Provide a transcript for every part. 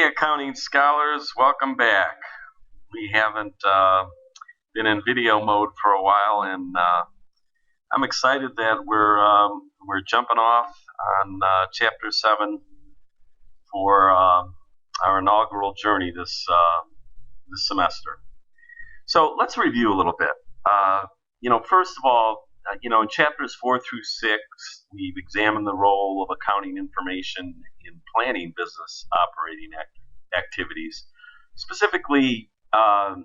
accounting scholars, welcome back. We haven't been in video mode for a while, and I'm excited that we're jumping off on Chapter 7 for our inaugural journey this semester. So let's review a little bit. First of all, in chapters 4 through 6, we've examined the role of accounting information in planning business operating activities. Specifically,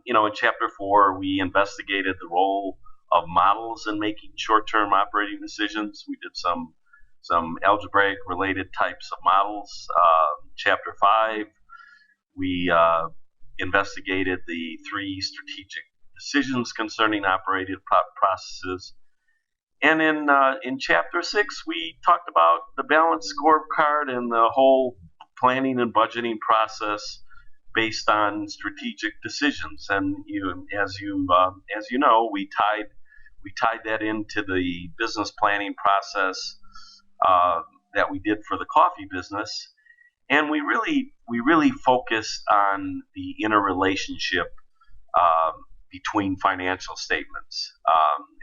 in chapter 4, we investigated the role of models in making short-term operating decisions. We did some algebraic related types of models. Chapter 5, we investigated the 3 strategic decisions concerning operating processes. And in chapter 6, we talked about the balanced scorecard and the whole planning and budgeting process based on strategic decisions. And as you know, we tied that into the business planning process that we did for the coffee business. And we really focused on the interrelationship between financial statements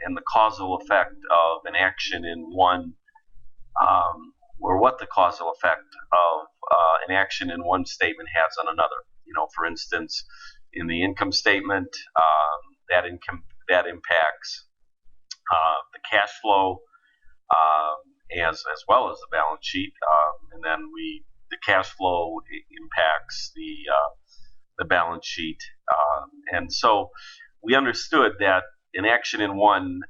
and the causal effect of an action in one, or what the causal effect of an action in one statement has on another. For instance, in the income statement, that impacts the cash flow as well as the balance sheet, and then the cash flow impacts the balance sheet, and so we understood that an action in one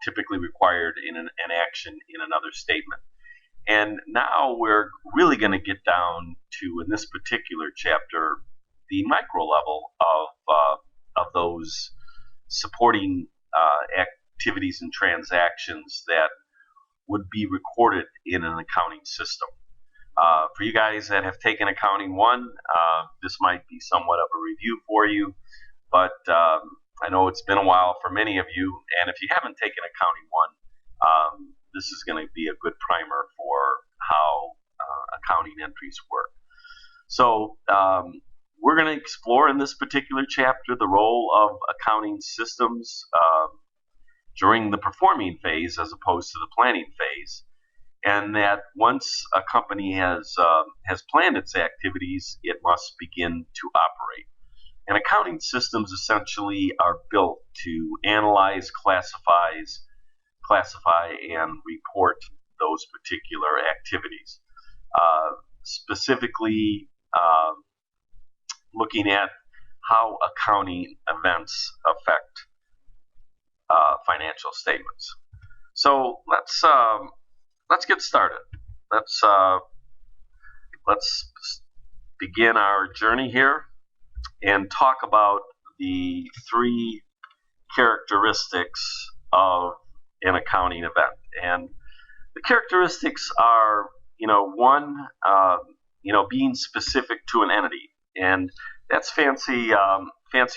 typically required an action in another statement. And now we're really going to get down to, in this particular chapter, the micro level of those supporting activities and transactions that would be recorded in an accounting system. For you guys that have taken Accounting 1, this might be somewhat of a review for you, but I know it's been a while for many of you, and if you haven't taken Accounting 1, this is going to be a good primer for how accounting entries work. So we're going to explore in this particular chapter the role of accounting systems during the performing phase as opposed to the planning phase, and that once a company has planned its activities, it must begin to operate. And accounting systems essentially are built to analyze, classify, and report those particular activities. Specifically, looking at how accounting events affect financial statements. So let's get started. Let's begin our journey here and talk about the 3 characteristics of an accounting event. And the characteristics are, one, being specific to an entity, and that's fancy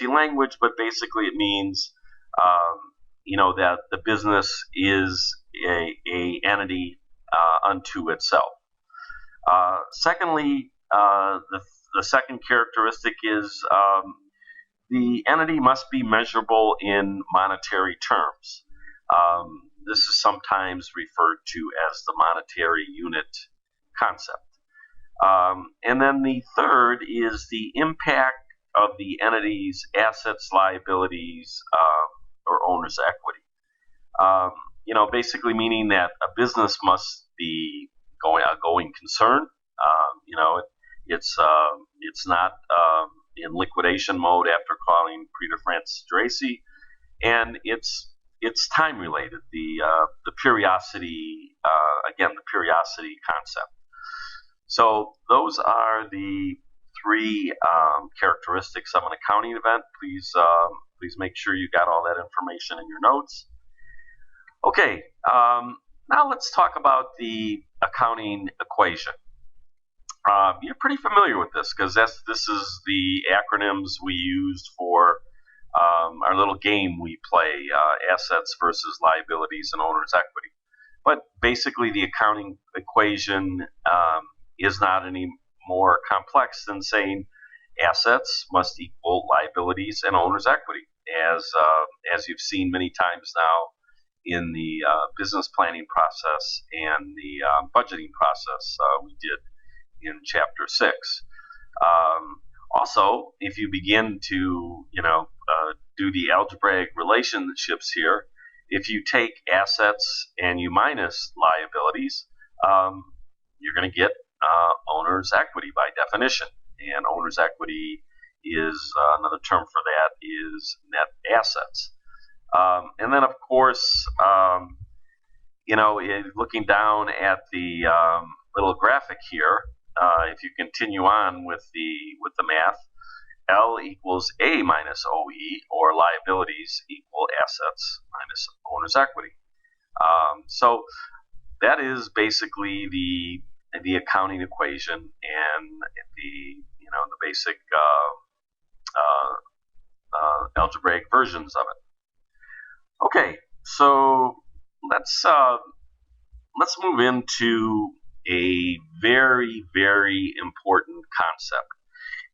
language, but basically it means, that the business is a entity unto itself. Secondly, the second characteristic is the entity must be measurable in monetary terms. This is sometimes referred to as the monetary unit concept. And then the third is the impact of the entity's assets, liabilities, or owner's equity. Basically meaning that a business must be a going concern. It's not in liquidation mode after calling Peter Francis Tracy, and it's time related. The periodicity concept. So those are the 3 characteristics of an accounting event. Please make sure you got all that information in your notes. Okay, now let's talk about the accounting equation. You're pretty familiar with this because this is the acronyms we used for our little game we play, assets versus liabilities and owner's equity. But basically the accounting equation is not any more complex than saying assets must equal liabilities and owner's equity, as you've seen many times now in the business planning process and the budgeting process we did in Chapter 6. Also, if you begin to, do the algebraic relationships here, if you take assets and you minus liabilities, you're going to get owner's equity by definition. And owner's equity is another term for that is net assets. And then, of course, looking down at the little graphic here, if you continue on with the math, L equals A minus OE, or liabilities equal assets minus owner's equity. So that is basically the accounting equation and the basic algebraic versions of it. Okay, so let's move into a very, very important concept.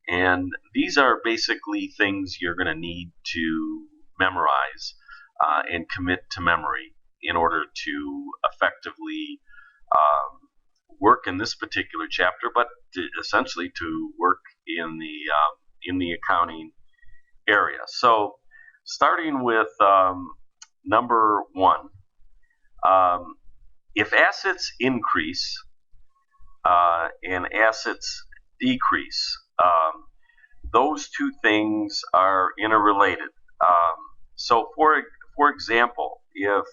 And these are basically things you're going to need to memorize and commit to memory in order to effectively work in this particular chapter, but essentially to work in the accounting area. So, starting with number 1, if assets increase and assets decrease, those two things are interrelated. So, for example, if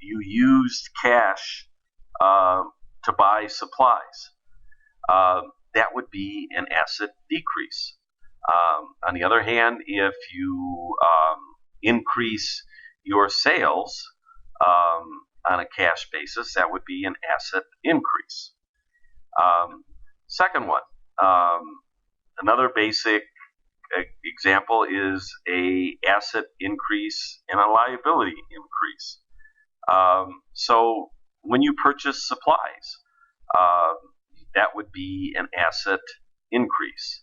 you used cash to buy supplies, that would be an asset decrease. On the other hand, if you increase your sales on a cash basis, that would be an asset increase. Second one, another basic example is a asset increase and a liability increase. So when you purchase supplies, that would be an asset increase.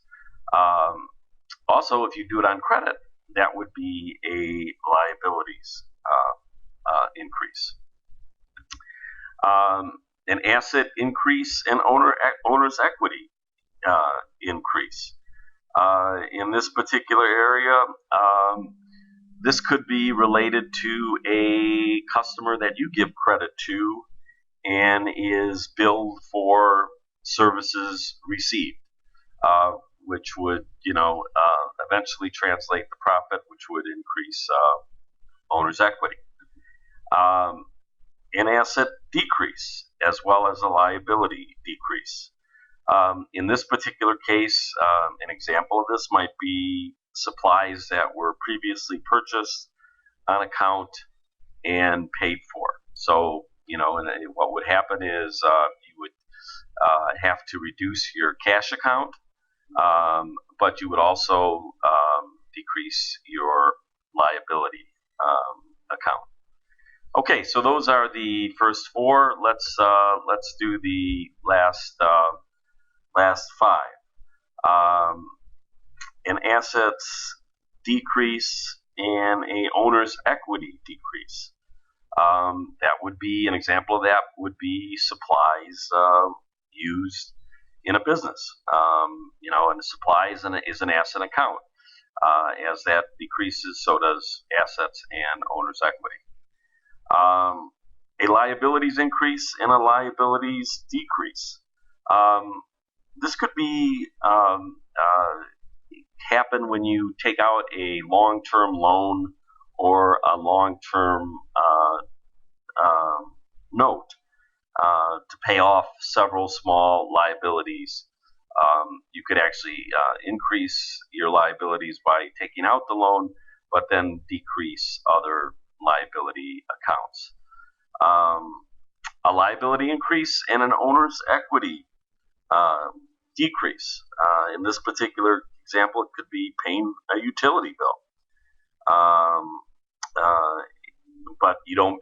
Also, if you do it on credit, that would be a liabilities increase. An asset increase and owner's equity increase. In this particular area, this could be related to a customer that you give credit to and is billed for services received, which would, eventually translate the profit, which would increase owner's equity. An asset decrease as well as a liability decrease. In this particular case, an example of this might be supplies that were previously purchased on account and paid for. So, and what would happen is you would have to reduce your cash account, but you would also decrease your liability account. Okay, so those are the first 4. Let's do the last 5. An assets decrease and a owner's equity decrease. That would be an example of that would be supplies used in a business. And the supply is an asset account. As that decreases, so does assets and owner's equity. A liabilities increase and a liabilities decrease. This could be happen when you take out a long-term loan or a long-term note to pay off several small liabilities. You could actually increase your liabilities by taking out the loan, but then decrease other liability accounts. A liability increase and an owner's equity decrease. In this particular example, it could be paying a utility bill. But you don't,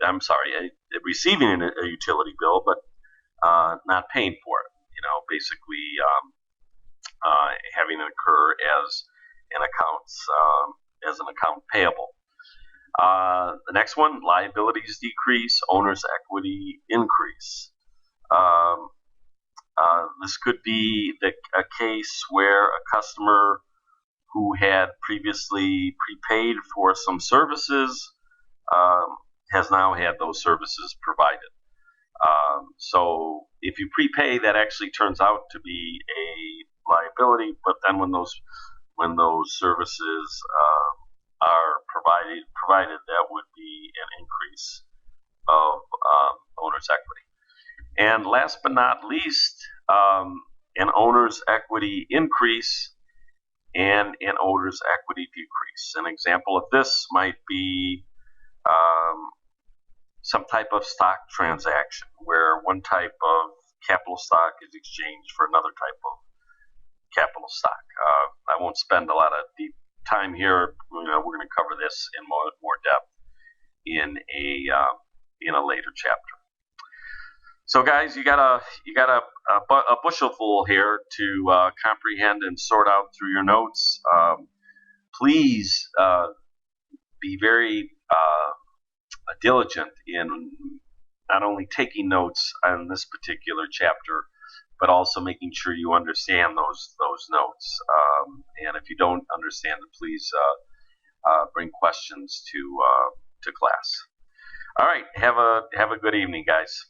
receiving a utility bill, but not paying for it. Basically having it occur as an account payable. The next one, liabilities decrease, owner's equity increase. This could be a case where a customer who had previously prepaid for some services has now had those services provided. So if you prepay, that actually turns out to be a liability, but then when those services are provided, that would be an increase of owner's equity. And last but not least, an owner's equity increase and an owner's equity decrease. An example of this might be some type of stock transaction where one type of capital stock is exchanged for another type of capital stock. I won't spend a lot of deep time here. We're going to cover this in more depth in a later chapter. So, guys, you got a bushel full here to comprehend and sort out through your notes. Please be very diligent in not only taking notes on this particular chapter, but also making sure you understand those notes. And if you don't understand it, please bring questions to class. All right, have a good evening, guys.